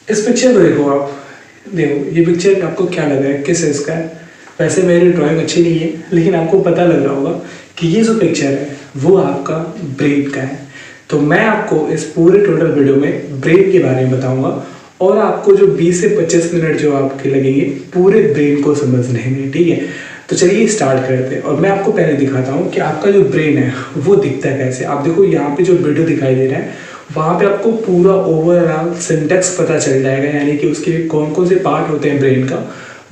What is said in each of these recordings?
इस पिक्चर को देखो आप, देखो ये पिक्चर आपको क्या लग रहा है, किस इसका है? वैसे मेरी ड्राइंग अच्छी नहीं है, लेकिन आपको पता लग रहा होगा कि ये जो पिक्चर है वो आपका ब्रेन का है। तो मैं आपको इस पूरे टोटल वीडियो में ब्रेन के बारे में बताऊंगा और आपको जो 20 से 25 मिनट जो आपके लगेंगे पूरे ब्रेन को समझने में, ठीक है? तो चलिए स्टार्ट करते हैं। और मैं आपको पहले दिखाता हूँ कि आपका जो ब्रेन है वो दिखता है कैसे। आप देखो यहाँ पे जो वीडियो दिखाई दे रहा है वहाँ पे आपको पूरा ओवरऑल सिंटेक्स पता चल जाएगा, यानी कि उसके कौन कौन से पार्ट होते हैं ब्रेन का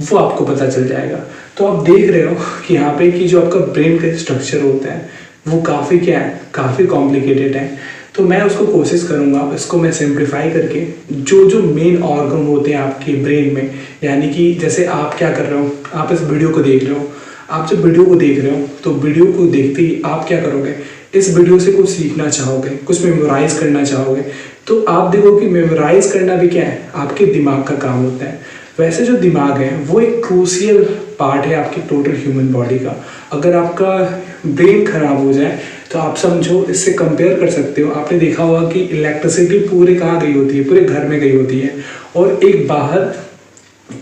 वो आपको पता चल जाएगा। तो आप देख रहे हो कि यहाँ पे कि जो आपका ब्रेन का स्ट्रक्चर होता है वो काफ़ी क्या है, काफ़ी कॉम्प्लिकेटेड है। तो मैं उसको कोशिश करूँगा इसको मैं सिंप्लीफाई करके जो जो मेन ऑर्गन होते हैं आपके ब्रेन में, यानी कि जैसे आप क्या कर रहे हो, आप इस वीडियो को देख रहे हो, आप जब वीडियो को देख रहे हो तो वीडियो को देखते ही आप क्या करोगे, इस वीडियो से कुछ सीखना चाहोगे, कुछ मेमोराइज करना चाहोगे। तो आप देखो कि मेमोराइज करना भी क्या है, आपके दिमाग का काम होता है। वैसे जो दिमाग है वो एक क्रूशियल पार्ट है आपकी टोटल ह्यूमन बॉडी का। अगर आपका ब्रेन खराब हो जाए तो आप समझो, इससे कंपेयर कर सकते हो, आपने देखा होगा कि इलेक्ट्रिसिटी पूरे कहाँ गई होती है, पूरे घर में गई होती है और एक बाहर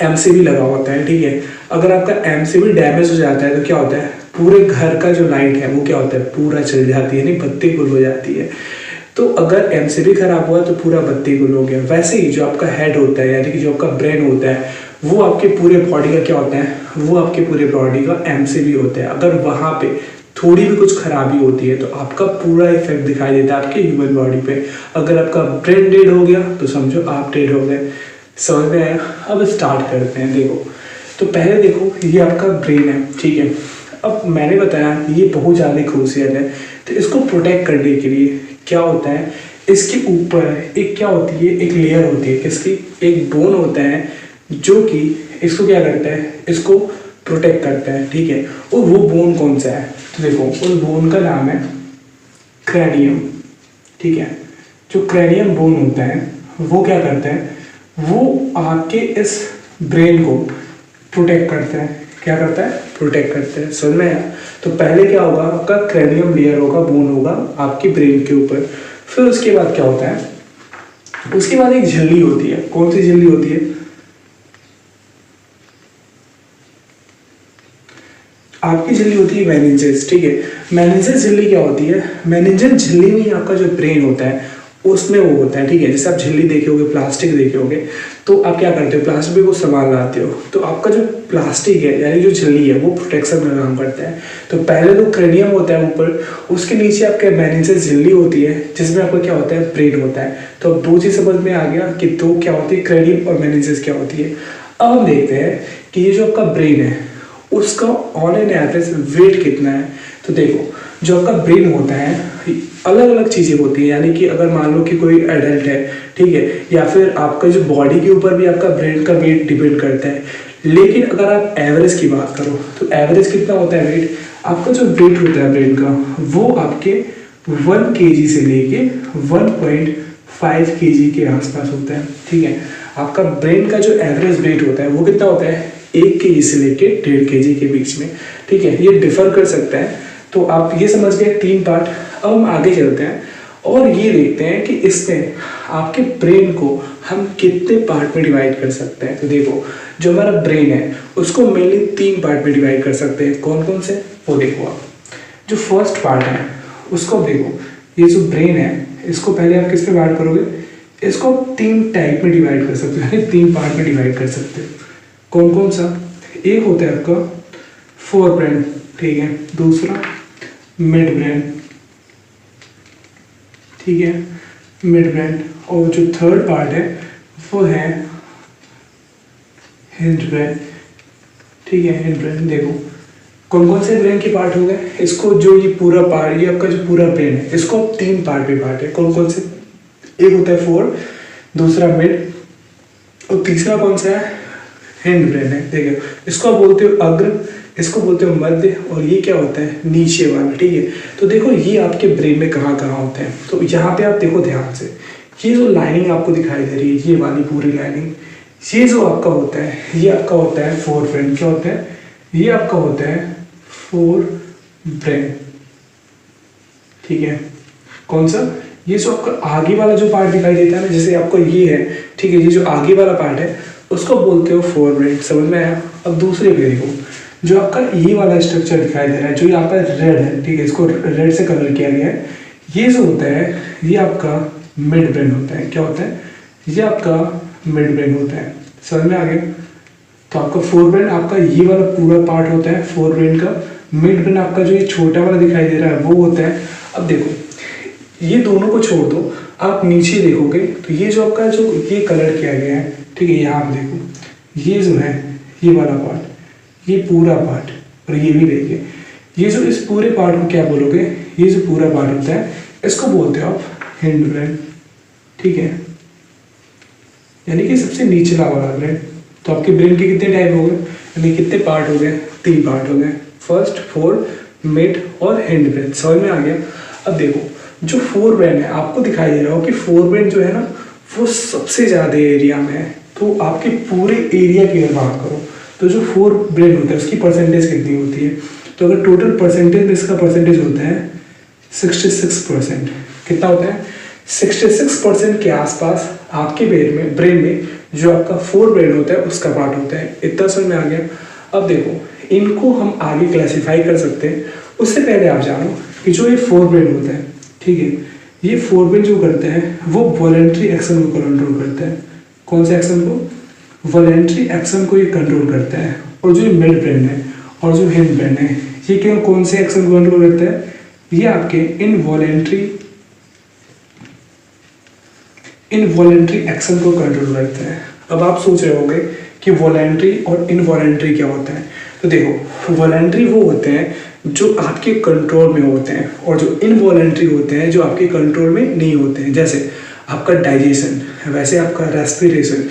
एमसीबी लगा होता है, ठीक है? अगर आपका एमसीबी डैमेज हो जाता है तो क्या होता है, पूरे घर का जो लाइट है वो क्या होता है, पूरा चल जाती है, नहीं बत्ती गुल हो जाती है। तो अगर एमसीबी खराब हुआ तो पूरा बत्ती गुल हो गया। वैसे ही जो आपका हेड होता है, यानी कि जो आपका ब्रेन होता है, वो आपके पूरे बॉडी का क्या होता है, वो आपके पूरे बॉडी का एमसीबी होता है। अगर वहाँ पे थोड़ी भी कुछ खराबी होती है तो आपका पूरा इफेक्ट दिखाई देता है आपकी ह्यूमन बॉडी पे। अगर आपका ब्रेन डेड हो गया तो समझो आप डेड हो गए। समझ में आया? अब स्टार्ट करते हैं। देखो, तो पहले देखो ये आपका ब्रेन है, ठीक है? अब मैंने बताया ये बहुत ज़्यादा क्रूशियल है, तो इसको प्रोटेक्ट करने के लिए क्या होता है, इसके ऊपर एक क्या होती है, एक लेयर होती है, किसकी, एक बोन होता है जो कि इसको क्या करता है, इसको प्रोटेक्ट करता है, ठीक है? और वो बोन कौन सा है, तो देखो उस बोन का नाम है क्रैनियम, ठीक है? जो क्रैनियम बोन होता है वो क्या करता है, वो आपके इस ब्रेन को प्रोटेक्ट करता है। क्या करता है, प्रोटेक्ट करता है। समझ में आया? तो पहले क्या होगा, आपका क्रैनियम लेयर होगा, बोन होगा आपके ब्रेन के ऊपर। फिर उसके बाद क्या होता है, उसके बाद एक झिल्ली होती है। कौन सी झिल्ली होती है, आपकी झिल्ली होती है मेनिंजेस, ठीक है? मेनिंजेस झिल्ली क्या होती है, मेनिंजेस झिल्ली में ही आपका जो ब्रेन होता है उसमें वो होता है, ठीक है? जैसे आप झिल्ली देखे होगे, प्लास्टिक देखे होगे, तो आप क्या करते हो, प्लास्टिक को संभाल लाते हो, तो आपका जो प्लास्टिक है यानी जो झिल्ली है वो प्रोटेक्शन का काम करता है। तो पहले तो क्रेनियम होता है ऊपर, उसके नीचे आपके मेनिंजेस झिल्ली होती है जिसमें आपका क्या होता है, ब्रेन होता है। तो अब दो चीज समझ में आ गया कि दो क्या होती है, क्रेनियम और मेनिंजेस क्या होती है। अब हम देखते हैं कि ये जो आपका ब्रेन है उसका ऑन एन एवरेज वेट कितना है। तो देखो, जो आपका ब्रेन होता है अलग अलग चीज़ें होती है, यानी कि अगर मान लो कि कोई एडल्ट है, ठीक है, या फिर आपका जो बॉडी के ऊपर भी आपका ब्रेन का वेट डिपेंड करता है। लेकिन अगर आप एवरेज की बात करो तो एवरेज कितना होता है वेट, आपका जो वेट होता है ब्रेन का वो आपके 1 kg से लेके 1.5 kg के आसपास होता है, ठीक है? आपका ब्रेन का जो एवरेज वेट होता है वो कितना होता है, 1 kg से लेके 1.5 kg के बीच में, ठीक है? ये डिफर कर सकता है। तो आप ये समझ गए 3 पार्ट। अब हम आगे चलते हैं और ये देखते हैं कि इसमें आपके ब्रेन को हम कितने पार्ट में डिवाइड कर सकते हैं। तो देखो, जो हमारा ब्रेन है उसको मेनली 3 पार्ट में डिवाइड कर सकते हैं। कौन कौन से, वो देखो आप। जो फर्स्ट पार्ट है उसको देखो, ये जो ब्रेन है इसको पहले आप किस में डिवाइड करोगे, इसको 3 टाइप में डिवाइड कर सकते हो, यानी 3 पार्ट में डिवाइड कर सकते हो। कौन कौन सा, एक होता है आपका फोर ब्रेन, ठीक है? दूसरा मिड ब्रेन, ठीक है, मिड ब्रेन। और जो थर्ड पार्ट है वो है हिंज ब्रेन, ठीक है? Hinge brain. देखो कौन कौन से ब्रेन के पार्ट हो गए, इसको जो ये पूरा पार्ट, ये आपका जो पूरा ब्रेन है इसको 3 पार्ट में बांटे। कौन कौन से, एक होता है फोर, दूसरा मिड और तीसरा कौन सा है, हिंड ब्रेन है। देखो, इसको आप बोलते हो अग्र, इसको बोलते हो मध्य, और ये क्या होता है, नीचे वाला, ठीक है? तो देखो ये आपके ब्रेन में कहाँ कहाँ होते हैं। तो यहाँ पे आप देखो ध्यान से, ये जो लाइनिंग आपको दिखाई दे रही है, ये वाली पूरी लाइनिंग, ये जो आपका होता है ये आपका होता है फोर ब्रेन। क्या होता है, ये आपका होता है फोर ब्रेन, ठीक है? कौन सा, ये जो आपका आगे वाला जो पार्ट दिखाई देता है ना, जैसे आपको ये है ठीक है, ये जो आगे वाला पार्ट है उसको बोलते हो फोर ब्रेन। समझ में आया? अब दूसरे पे देखो, जो आपका ये वाला स्ट्रक्चर दिखाई दे रहा है, जो यहाँ पर रेड है, ठीक है, इसको रेड से कलर किया गया है, ये जो होता है ये आपका मिड ब्रेन होता है। क्या होता है? ये आपका मिड ब्रेन होता है। समझ में आ गया? तो आपका फोर ब्रेन आपका ये वाला पूरा पार्ट होता है फोर ब्रेन का। मिड ब्रेन आपका जो ये छोटा वाला दिखाई दे रहा है वो होता है। अब देखो, ये दोनों को छोड़ दो, आप नीचे देखोगे तो ये जो आपका जो ये कलर किया गया है, ठीक है, यहाँ आप देखो, ये जो है ये वाला पार्ट, ये पूरा पार्ट, और ये भी देखिए, ये जो इस पूरे पार्ट को क्या बोलोगे? ये जो पूरा पार्ट होता है इसको बोलते हो आप हिंड ब्रेन। ठीक है, यानी कि सबसे निचला वाला ब्रेन। तो आपके ब्रेन के कितने टाइप हो गए, यानी कितने पार्ट हो गए? 3 पार्ट हो गए, फर्स्ट, फोर, मिड और हिंड ब्रेन। समझ में आ गया? अब देखो, जो फोर ब्रेन है आपको दिखाई दे रहा हो कि फोर ब्रेन जो है ना वो सबसे ज़्यादा एरिया में है। तो आपके पूरे एरिया की अगर बात करो तो जो फोर ब्रेन होता है उसकी परसेंटेज कितनी होती है? तो अगर टोटल परसेंटेज में इसका परसेंटेज होता है 66%। कितना होता है? 66% के आसपास आपके ब्रेन में जो आपका फोर ब्रेन होता है उसका पार्ट होता है। इतना समझ में आ गया? अब देखो, इनको हम आगे क्लासिफाई कर सकते हैं। उससे पहले आप जानो कि जो ये फोर ब्रेन होता है, ठीक है, ये फोर ब्रेन जो करते हैं वो वॉलेंट्री एक्शन को कंट्रोल करता है। कौन से एक्शन को? वॉलेंट्री एक्शन को ये कंट्रोल करता है। और जो मिड ब्रेन है और जो हिंड ब्रेन है ये कौन से एक्शन को कंट्रोल करता है? ये आपके इनवॉलेंट्री एक्शन को कंट्रोल करता है। अब आप सोच रहे होंगे कि वॉलेंट्री और इनवॉलेंट्री क्या होता है? तो देखो, वॉलेंट्री वो होते हैं जो आपके कंट्रोल में होते हैं, और जो इनवॉलेंट्री होते हैं जो आपके कंट्रोल में नहीं होते हैं। जैसे आपका डाइजेशन, वैसे आपका रेस्पिरेशन,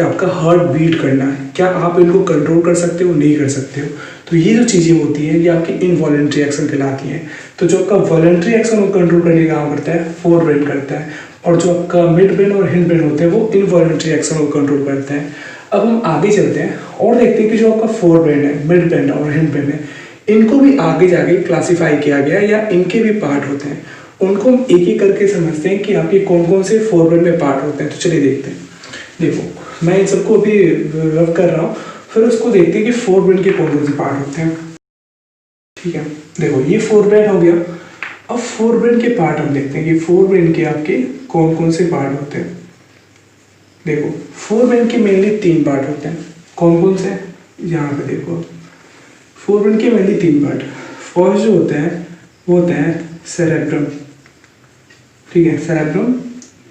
आपका हार्ट बीट करना, क्या आप इनको कंट्रोल कर सकते हो? नहीं कर सकते हो। तो ये जो चीज़ें होती हैं ये आपकी इनवॉलेंट्री एक्शन कहलाती हैं। तो जो आपका वॉलेंट्री एक्शन को कंट्रोल करने का काम करता है फोर ब्रेन करता है, और जो आपका मिड ब्रेन और हिंड ब्रेन होते हैं वो इनवॉलेंट्री एक्शन को कंट्रोल करते हैं। अब हम आगे चलते हैं और देखते हैं कि जो आपका फोर ब्रेन है, मिड ब्रेन और हिंड ब्रेन है, इनको भी आगे जाके क्लासीफाई किया गया है या इनके भी पार्ट होते हैं। उनको हम एक एक करके समझते हैं कि आपके कौन कौन से फोर ब्रेन में पार्ट होते हैं। तो चलिए देखते हैं। देखो, मैं इन सबको अभी रब कर रहा हूँ, फिर उसको देखते हैं कि फोर ब्रेन के कौन कौन से पार्ट होते हैं। ठीक है, देखो ये फोर ब्रेन हो गया। अब फोर ब्रेन के पार्ट हम देखते हैं कि फोर ब्रेन के आपके कौन कौन से पार्ट होते हैं। देखो, फोर ब्रेन के मेनली 3 पार्ट होते हैं। कौन कौन से? यहाँ पे देखो, फोर ब्रेन के मेनली 3 पार्ट। फर्स्ट जो होता है वो होता है सेरेब्रम। ठीक है, सेरेब्रम।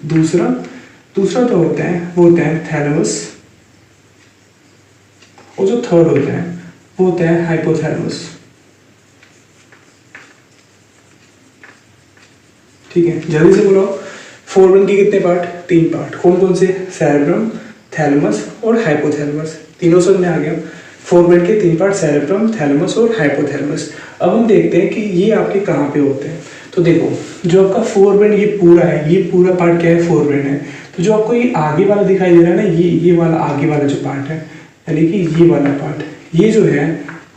दूसरा जो होता है वो होता है थैलेमस, और जो थर्ड होता है वो होता है हाइपोथैलेमस। ठीक है, जल्दी से बोलो, फोर ब्रेन के कितने पार्ट? 3 पार्ट। कौन कौन से? सेरेब्रम, थैलेमस और हाइपोथैलेमस। तीनों समझ में आ गया? फोर ब्रेन के 3 पार्ट, सेरेब्रम, थैलेमस और हाइपोथैलेमस। अब हम देखते हैं कि ये आपके कहाँ पे होते हैं। तो देखो, जो आपका फोर ब्रेन ये पूरा है, ये पूरा पार्ट क्या है? फोर ब्रेन है। तो जो आपको ये आगे वाला दिखाई दे रहा है ना, ये वाला आगे वाला जो पार्ट है, यानी कि ये वाला पार्ट, ये जो है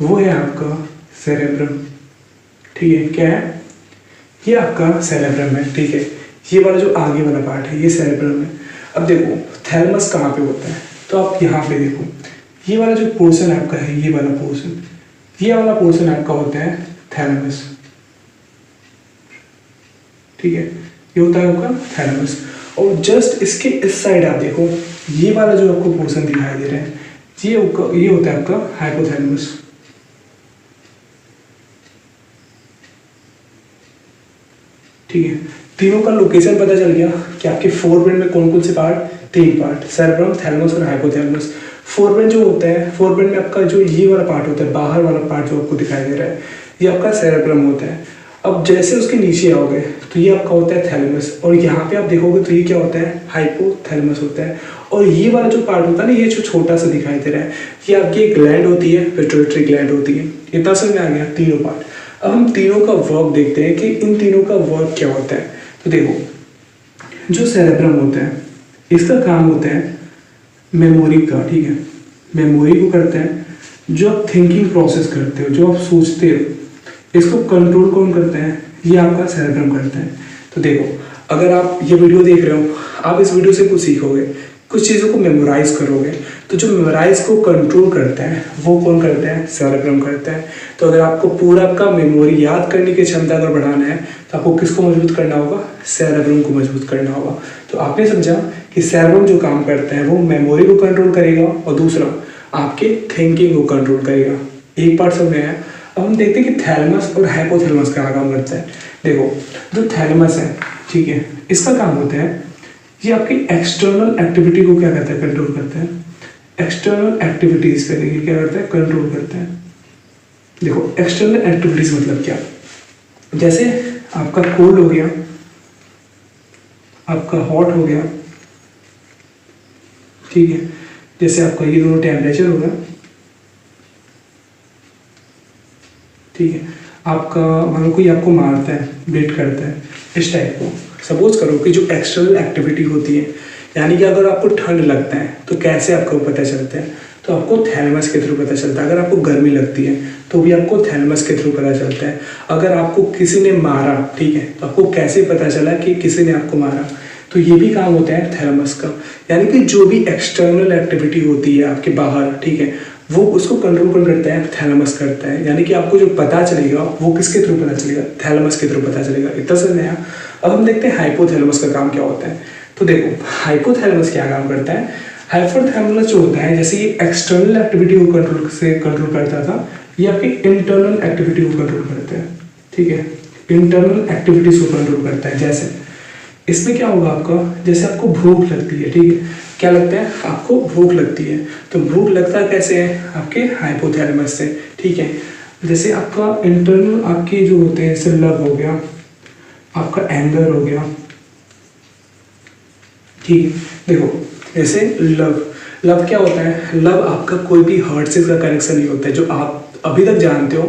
वो है आपका सेरेब्रम। ठीक है, क्या है? ये आपका सेरेब्रम है। ठीक है, ये वाला जो आगे वाला पार्ट है ये सेरेब्रम है। अब देखो, थैलेमस कहाँ पे होता है? तो आप यहाँ पे देखो, ये वाला जो पोर्शन आपका है, ये वाला पोर्शन, ये वाला पोर्शन आपका होता है थैलेमस। ठीक है, ये होता है आपका थैलेमस। और जस्ट इसके इस साइड आप देखो, ये वाला जो आपको पोर्शन दिखाई दे रहा है ये होता है आपका हाइपोथैलेमस। ठीक है, तीनों का लोकेशन पता चल गया कि आपके फोर ब्रेन में कौन कौन से पार्ट? 3 पार्ट, सेरेब्रम, थैलेमस और हाइपोथैलेमस। फोर ब्रेन जो होता है, फोर ब्रेन में आपका जो ये वाला पार्ट होता है, बाहर वाला पार्ट जो आपको दिखाई दे रहा है, ये आपका सेरेब्रम होता है। अब जैसे उसके नीचे आओगे तो ये आपका होता है थैलेमस, और यहाँ पे आप देखोगे तो ये क्या होता है? हाइपोथैलेमस होता है। और ये वाला जो पार्ट होता है ना, ये जो छोटा सा दिखाई दे रहा है, ये आपकी एक ग्लैंड होती है, पिट्यूटरी ग्लैंड होती है। इतना समझ में आ गया? तीनों पार्ट। अब हम तीनों का वर्क देखते हैं कि इन तीनों का वर्क क्या होता है। तो देखो, जो सेरेब्रम होता है इसका काम होता है मेमोरी का। ठीक है, मेमोरी को करता है। जो आप थिंकिंग प्रोसेस करते हो, जो आप सोचते हो, इसको कंट्रोल कौन करता है? ये आपका सेरेब्रम करता है। तो देखो, अगर आप ये वीडियो देख रहे हो, आप इस वीडियो से कुछ सीखोगे, कुछ चीज़ों को मेमोराइज करोगे। तो जो मेमोराइज को कंट्रोल करता है वो कौन करता है? सेरेब्रम करता है। तो अगर आपको पूरा आपका मेमोरी याद करने की क्षमता अगर बढ़ाना है तो आपको किसको मजबूत करना होगा? सेरेब्रम को मजबूत करना होगा। तो आपने समझा कि सेरेब्रम जो काम करता है वो मेमोरी को कंट्रोल करेगा और दूसरा आपके थिंकिंग को कंट्रोल करेगा। एक पार्ट समझ में आया। अब हम देखते हैं कि थैलेमस और हाइपोथैलेमस क्या काम करता है। देखो, जो थैलेमस है, ठीक है, इसका काम होता है ये आपकी एक्सटर्नल एक्टिविटी को क्या करता है? कंट्रोल करता है। एक्सटर्नल एक्टिविटीज पे देखिए क्या करता है? कंट्रोल करता है। देखो, एक्सटर्नल एक्टिविटीज मतलब क्या? जैसे आपका कोल्ड हो गया, आपका हॉट हो गया, ठीक है, जैसे आपका ये दोनों टेम्परेचर हो गया, ठीक है, आपका मान लो कोई आपको मारता है, बीट करता है, इस टाइप को सपोज करो कि जो एक्सटर्नल एक्टिविटी होती है, यानी कि अगर आपको ठंड लगता है तो कैसे आपको पता चलता है? तो आपको थैलेमस के थ्रू पता चलता है। अगर आपको गर्मी लगती है तो भी आपको थैलेमस के थ्रू पता चलता है। अगर आपको किसी ने मारा, ठीक है, तो आपको कैसे पता चला कि किसी ने आपको मारा? तो ये भी काम होता है थैलेमस का। यानी कि जो भी एक्सटर्नल एक्टिविटी होती है आपके बाहर, ठीक है, वो उसको कंट्रोल कौन करता है? थैलेमस करता है। यानी कि आपको जो पता चलेगा वो किसके थ्रू पता चलेगा? थैलेमस के थ्रू पता चलेगा। इतना समझ में आया? अब हम देखते हैं हाइपोथैलेमस का काम क्या होता है। तो देखो, हाइपोथैलेमस क्या काम करता है? हाइपोथैलेमस जो होता है, जैसे ये एक्सटर्नल एक्टिविटी को कंट्रोल करता था, ये आपकी इंटरनल एक्टिविटी को कंट्रोल करता है, ठीक है, इंटरनल एक्टिविटीज को कंट्रोल करता है। जैसे इसमें क्या होगा आपका, जैसे आपको भूख लगती है, ठीक है, क्या लगता है? आपको भूख लगती है। तो भूख लगता कैसे है? आपके हाइपोथैलेमस से, ठीक है। जैसे आपका इंटरनल आपके जो होते हैं, जैसे लव हो गया, आपका एंगर हो गया, ठीक है। देखो, जैसे लव क्या होता है? लव आपका कोई भी हार्ट से इसका कनेक्शन नहीं होता है। जो आप अभी तक जानते हो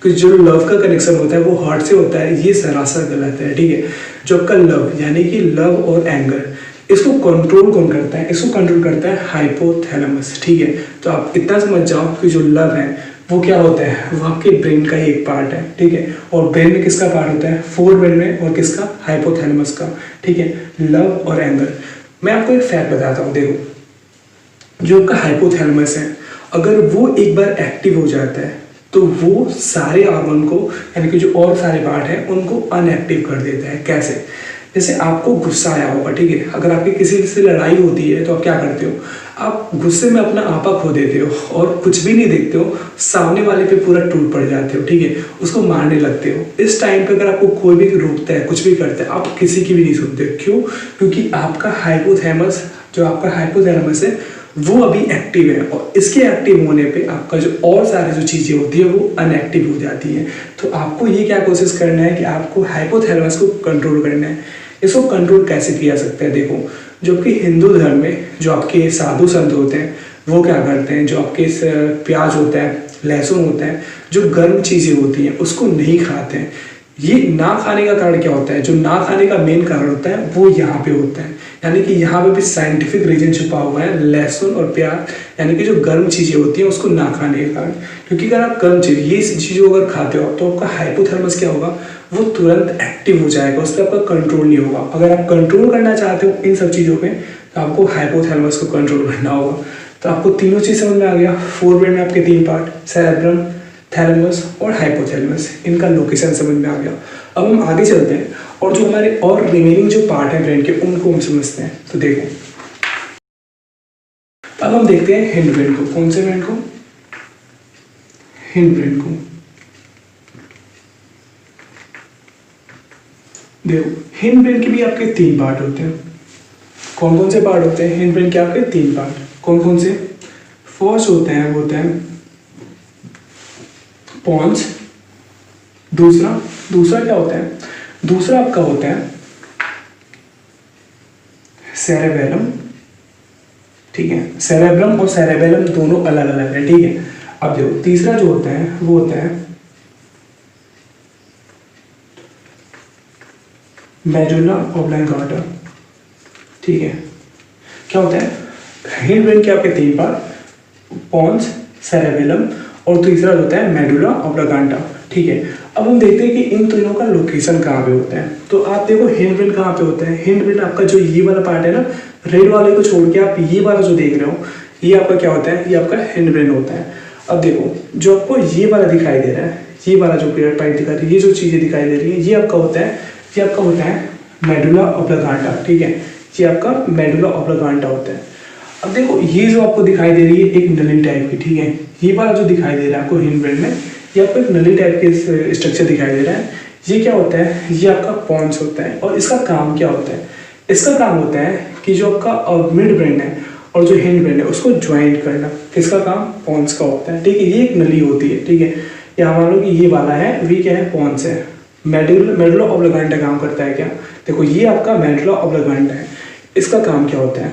कि जो लव का कनेक्शन होता है वो हार्ट से होता है, ये सरासर गलत है, ठीक है। जो आपका लव यानी कि लव और एंगर, इसको कंट्रोल कौन करता है? इसको कंट्रोल करता है हाइपोथैलेमस, ठीक है। तो आप इतना समझ जाओ कि जो लव है वो क्या होता है? वो आपके ब्रेन का ही एक पार्ट है, ठीक है। और ब्रेन में किसका पार्ट होता है? फोर ब्रेन में, और किसका? हाइपोथैलेमस का, ठीक है। लव और एंगर। मैं आपको एक फैक्ट बताता हूँ। देखो, जो आपका हाइपोथैलेमस है, अगर वो एक बार एक्टिव हो जाता है तो वो सारे ऑर्गन को, यानी कि जो और सारे पार्ट हैं उनको अनएक्टिव कर देता है। कैसे? जैसे आपको गुस्सा आया होगा, ठीक है, अगर आपकी किसी से लड़ाई होती है तो आप क्या करते हो? आप गुस्से में अपना आपा खो देते हो और कुछ भी नहीं देखते हो, सामने वाले पे पूरा टूट पड़ जाते हो, ठीक है, उसको मारने लगते हो। इस टाइम पे अगर आपको कोई भी रोकता है, कुछ भी करता है, आप किसी की भी नहीं सुनते। क्यों? क्योंकि आपका हाइपोथैलेमस, जो आपका हाइपोथैलेमस है वो अभी एक्टिव है, और इसके एक्टिव होने पे आपका जो और सारी जो चीज़ें होती है वो अनएक्टिव हो जाती हैं। तो आपको ये क्या कोशिश करना है कि आपको हाइपोथैलेमस को कंट्रोल करना है। इसको कंट्रोल कैसे किया सकता है? देखो, जो आपके हिंदू धर्म में जो आपके साधु संत होते हैं वो क्या करते हैं? जो आपके प्याज होता है, लहसुन होता है, जो गर्म चीज़ें होती हैं उसको नहीं खाते हैं। ये ना खाने का कारण क्या होता है? जो ना खाने का मेन कारण होता है वो यहाँ पे होता है, यानी कि यहाँ पे भी साइंटिफिक रीजन छुपा हुआ है। लहसुन और प्याज यानी कि जो गर्म चीज़ें होती हैं उसको ना खाने के कारण, क्योंकि अगर आप गर्म चीज़ ये चीज़ों अगर खाते हो तो आपका हाइपोथैलेमस क्या होगा? वो तुरंत एक्टिव हो जाएगा, उस पर आपका कंट्रोल नहीं होगा। अगर आप कंट्रोल करना चाहते हो इन सब चीज़ों पे तो आपको हाइपोथैलेमस को कंट्रोल करना होगा। तो आपको तीनों चीज़ समझ में आ गया। फोर ब्रेन में आपके तीन पार्ट, सेरेब्रम, थैलेमस और हाइपोथैलेमस, इनका लोकेशन समझ में आ गया। अब हम आगे चलते हैं और जो हमारे और रिमेनिंग जो पार्ट है ब्रेन के उनको हम समझते हैं। तो देखो, अब हम देखते हैं हिंड ब्रेन को। कौन से ब्रेन को? हिंड ब्रेन को। देखो, हिंड ब्रेन के भी आपके तीन पार्ट होते हैं। कौन कौन से पार्ट होते हैं हिंड ब्रेन के? आपके तीन पार्ट। कौन कौन से? फर्स्ट होते हैं वो होता है पॉन्स। दूसरा क्या होता है? दूसरा आपका होता है सेरेबेलम, ठीक है। सेरेब्रम और सेरेबेलम दोनों अलग अलग है, ठीक है। अब देखो, तीसरा जो होता है वो होता है मेडुला ऑब्लांगाटा, ठीक है। क्या होता है? हिंड ब्रेन के आपके तीन पार्ट, पॉन्स, सेरेबेलम और तीसरा होता है मेडुला ऑब्लांगाटा, ठीक है। अब हम देखते हैं कि इन तीनों का लोकेशन कहाँ पे होता है। तो आप देखो हिंड ब्रेन कहाँ पे होता है। हिंड ब्रेन आपका जो ये वाला पार्ट है ना, रेड वाले को छोड़ के आप ये वाला जो देख रहे हो, ये आपका क्या होता है, ये आपका हिंड ब्रेन होता है। अब देखो जो आपको ये वाला दिखाई दे रहा है, ये वाला जो पीरियड पार्ट दिखा रही है, ये जो चीज़ें दिखाई दे रही है, ये आपका होता है, ये आपका होता है मेडुला ऑब्लिगाटा। ठीक है, ये आपका मेडुला ऑब्लिगाटा होता है। अब देखो ये जो आपको दिखाई दे रही है एक नली टाइप की, ठीक है, ये वाला जो दिखाई दे रहा है आपको हिंड ब्रेन में, ये आपको एक नली टाइप के स्ट्रक्चर दिखाई दे रहा है। ये क्या होता है, ये आपका पॉन्स होता है। और इसका काम क्या होता है, इसका काम होता है कि जो आपका मिड ब्रेन है और जो हिंड ब्रेन है उसको ज्वाइंट करना। किसका काम, पॉन्स का होता है। ठीक है, ये एक नली होती है। ठीक है, यहाँ मान लो कि ये वाला है, वी क्या है, पॉन्स है। मेडुला ऑब्लिगाटा काम करता है क्या, देखो ये आपका मेडुला ऑब्लिगाटा है। इसका काम क्या होता है,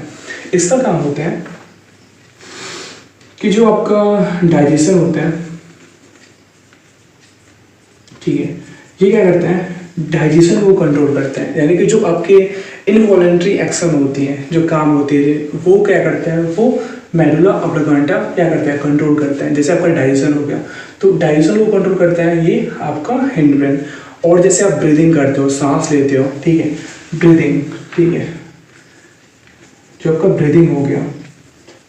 इसका काम होता है कि जो आपका डाइजेशन होता है, ठीक है, ये क्या करता है, डाइजेशन को कंट्रोल करता है। यानी कि जो आपके इनवॉलेंट्री एक्शन होती है, जो काम होती है, वो क्या करता है, वो मेडुला ऑब्लिगाटा क्या करता है, कंट्रोल करता है। जैसे आपका डाइजेशन हो गया, तो डाइजेशन को कंट्रोल करता है ये आपका हिंड ब्रेन। और जैसे आप ब्रीदिंग करते हो, सांस लेते हो, ठीक है, ब्रीदिंग, ठीक है, जो आपका ब्रीदिंग हो गया,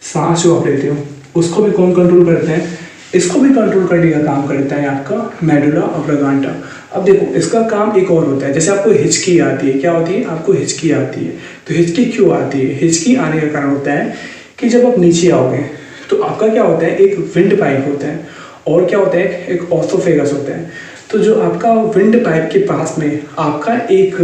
सांस जो आप लेते हो, उसको भी कौन कंट्रोल करते हैं, इसको भी कंट्रोल करने का काम करता है आपका मेडुला ऑब्लिगाटा। अब देखो इसका काम एक और होता है, जैसे आपको हिचकी आती है, क्या होती है, आपको हिचकी आती है। तो हिचकी क्यों आती है, हिचकी आने का कारण होता है कि जब आप नीचे आओगे तो आपका क्या होता है, एक विंड पाइप होता है, और क्या होता है, एक ऑसोफेगस होता है। तो जो आपका विंड पाइप के पास में आपका एक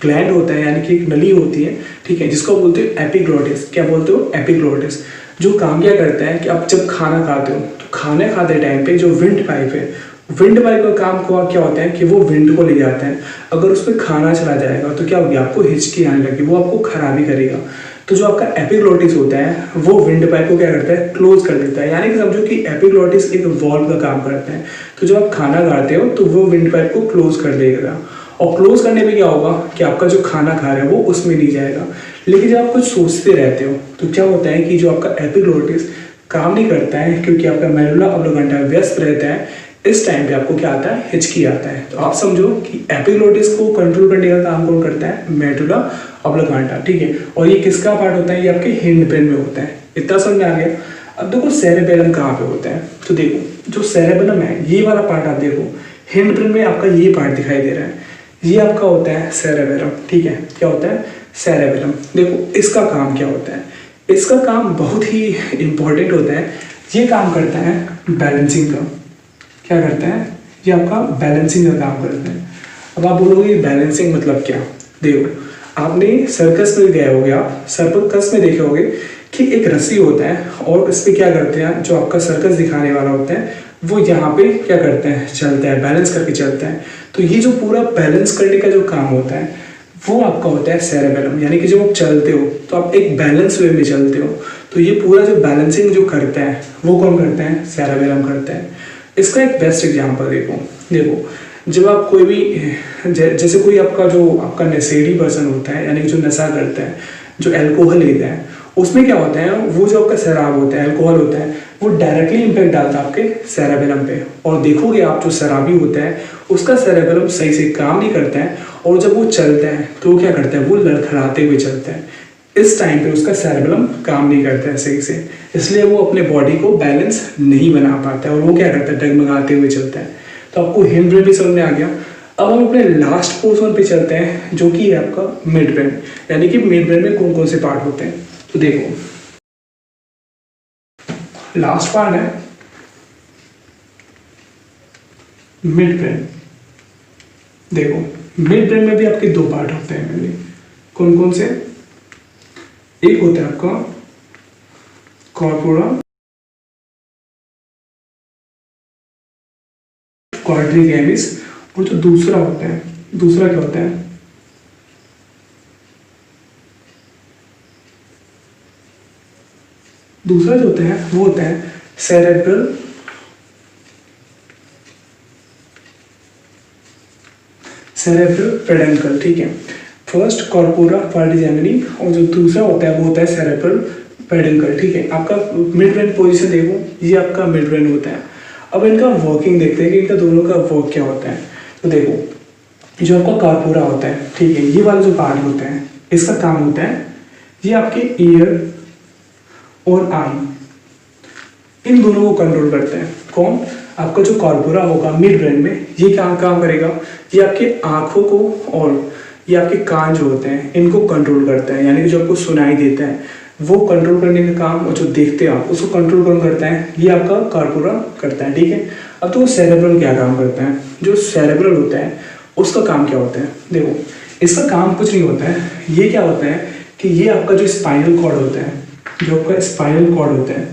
ग्लैंड होता है, यानी कि एक नली होती है, ठीक है, जिसको बोलते हो एपिग्लोटिस। क्या बोलते हो, एपिग्लोटिस। जो काम क्या करता है कि आप जब खाना खाते हो तो खाना खाते टाइम पे जो विंड पाइप है, विंड पाइप का काम को क्या होता है कि वो विंड को ले जाता है। अगर उसमें खाना चला जाएगा तो क्या होगी, आपको हिचकी आने लगी, वो आपको खराबी करेगा। तो जो आपका एपिग्लोटिस होता है वो विंड पाइप को क्या करता है, क्लोज कर देता है। यानी कि समझो कि एपिग्लोटिस एक वॉल्व का काम करता है। तो जब आप खाना खाते हो तो वो विंड पाइप को क्लोज कर देगा, और क्लोज करने पे क्या होगा कि आपका जो खाना खा रहे हैं वो उसमें नहीं जाएगा। लेकिन जब आप कुछ सोचते रहते हो तो क्या होता है कि जो आपका एपिग्लोटिस काम नहीं करता है, क्योंकि आपका मेडुला ऑब्लिगाटा व्यस्त रहता है। इस टाइम पे आपको क्या आता है, हिचकी आता है। तो आप समझो कि एपिग्लोटिस को कंट्रोल करने का काम कौन करता है, मेडुला ऑब्लिगाटा। ठीक है, और ये किसका पार्ट होता है, ये आपके हिंड ब्रेन में होता है। इतना समझ में आ गया। अब देखो सेरेबेलम कहाँ पे होता है, तो देखो जो सेरेबेलम है, ये वाला पार्ट आप देखो, हिंड ब्रेन में आपका ये पार्ट दिखाई दे रहा है, ये आपका होता है सेरेबेलम। ठीक है, क्या होता है, सेरेबेलम। देखो इसका काम क्या होता है, इसका काम बहुत ही इंपॉर्टेंट होता है। ये काम करता है बैलेंसिंग का। क्या करता है, ये आपका बैलेंसिंग का काम करता है। अब आप बोलोगे बैलेंसिंग मतलब क्या, देखो आपने सर्कस में गए होगे, आप सर्कस में देखे होगे कि एक रस्सी होता है, और इस पर क्या करते हैं, जो आपका सर्कस दिखाने वाला होता है वो यहाँ पे क्या करते हैं, चलता है, बैलेंस करके चलता है। तो ये जो पूरा बैलेंस करने का जो काम होता है वो आपका होता है सेरेबेलम। यानी कि जब आप चलते हो तो आप एक बैलेंस वे में चलते हो, तो ये पूरा जो बैलेंसिंग जो करता है वो कौन करता है, सेरेबेलम करता है। इसका एक बेस्ट एग्जांपल देखो जब आप कोई भी जैसे कोई आपका जो आपका नशेड़ी पर्सन होता है, यानी कि जो नशा करता है, जो अल्कोहल लेता है, उसमें क्या होता है, वो जो आपका शराब होता है, अल्कोहल होता है, वो डायरेक्टली इम्पैक्ट डालता है आपके सेरेबेलम पे। और देखोगे आप जो शराबी होता है उसका सेरेबेलम सही से काम नहीं करता है, और जब वो चलता है तो वो क्या करता है, वो लड़खड़ाते हुए चलता है। इस टाइम पे उसका सेरेबेलम काम नहीं करता है सही से, इसलिए वो अपने बॉडी को बैलेंस नहीं बना पाता है, और वो क्या करता है, डगमगाते हुए चलता है। तो आपको हिंड ब्रेन भी समझ में आ गया। अब हम अपने लास्ट पोर्शन पे चलते हैं, जो कि है आपका मिड ब्रेन। यानी कि मिड ब्रेन में कौन कौन से पार्ट होते हैं, तो देखो लास्ट पार्ट है मिड ब्रेन। देखो मिड ब्रेन में भी आपके दो पार्ट होते हैं मेनली, कौन कौन से, एक होता है आपका कॉर्पोरा क्वाड्रिगेमिस, और जो दूसरा होता है, दूसरा क्या होता है, दूसरा जो होता है वो होता है सेरेब्रल पेडेंकल। ठीक है, फर्स्ट कॉर्पोरा क्वाड्रिगेमिनी, और जो दूसरा होता है वो होता है सेरेब्रल पेडेंकल। ठीक है, आपका मिड ब्रेन पोजीशन देखो, ये आपका मिड ब्रेन होता है। अब इनका वर्किंग देखते हैं कि इनका दोनों का वर्क क्या होता है। तो देखो, जो आपका कॉर्पोरा होता है, ठीक है, ये वाला जो पार्ट होता है, इसका काम होता है ये आपके ईयर और आई, इन दोनों को कंट्रोल करते हैं। कौन? आपका जो कॉर्पोरा होगा मिड ब्रेन में, ये काम करेगा, ये आपकी आंखों को और ये आपके कान जो होते हैं इनको कंट्रोल करता है, यानी कि जो आपको सुनाई देता है वो कंट्रोल करने का काम, और जो देखते हैं आप उसको कंट्रोल कौन करता है? ये आपका कॉर्पोरा करता है, ठीक है। अब तो सेरेब्रल क्या काम करता है? जो सेरेब्रल होता है उसका काम क्या होता है? देखो, इसका काम कुछ नहीं होता है। ये क्या होता है कि ये आपका जो स्पाइनल कॉर्ड होता है, जो आपका स्पाइनल कॉर्ड होता है,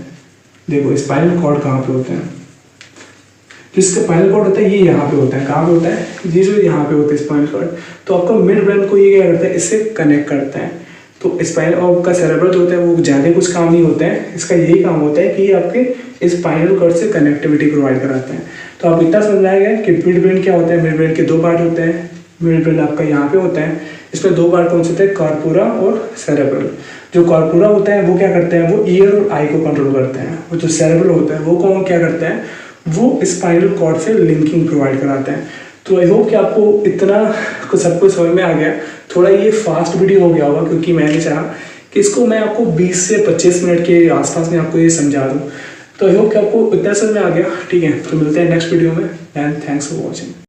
देखो स्पाइनल कॉर्ड कहाँ पे होता है? जिसका स्पाइनल कॉर्ड होता है ये यहाँ पे होता है। कहाँ पे होता है? ये जो यहाँ पे होता है स्पाइनल कॉर्ड। तो आपका मिड ब्रेन को ये क्या करता है? इससे कनेक्ट करता है। तो स्पाइनल और आपका सेरेब्रल जो होता है वो ज़्यादा कुछ काम नहीं होता है, इसका यही काम होता है कि ये आपके स्पाइनल कॉर्ड से कनेक्टिविटी प्रोवाइड कराता है। तो आप इतना समझ आएगा कि मिड ब्रेन क्या होता है। मिड ब्रेन के दो पार्ट होते हैं। मिड ब्रेन आपका यहाँ पे होता है, इसमें दो पार्ट कौन से होते हैं? कॉर्पोरा और सेरेब्रल। जो कॉर्पोरा होता है वो क्या करता है? वो ईयर और आई को कंट्रोल करता है। और जो सेरेब्रल होता है वो कौन क्या करता है? वो स्पाइनल कॉर्ड से लिंकिंग प्रोवाइड कराता है। तो आई होप कि आपको इतना कुछ सब कुछ समझ में आ गया। थोड़ा ये फास्ट वीडियो हो गया होगा क्योंकि मैंने चाहा कि इसको मैं आपको 20 से 25 मिनट के आसपास में आपको ये समझा दूँ। तो आई होप कि आपको इतना समझ में आ गया, ठीक है। तो मिलते हैं नेक्स्ट वीडियो में, एंड थैंक्स फॉर वॉचिंग।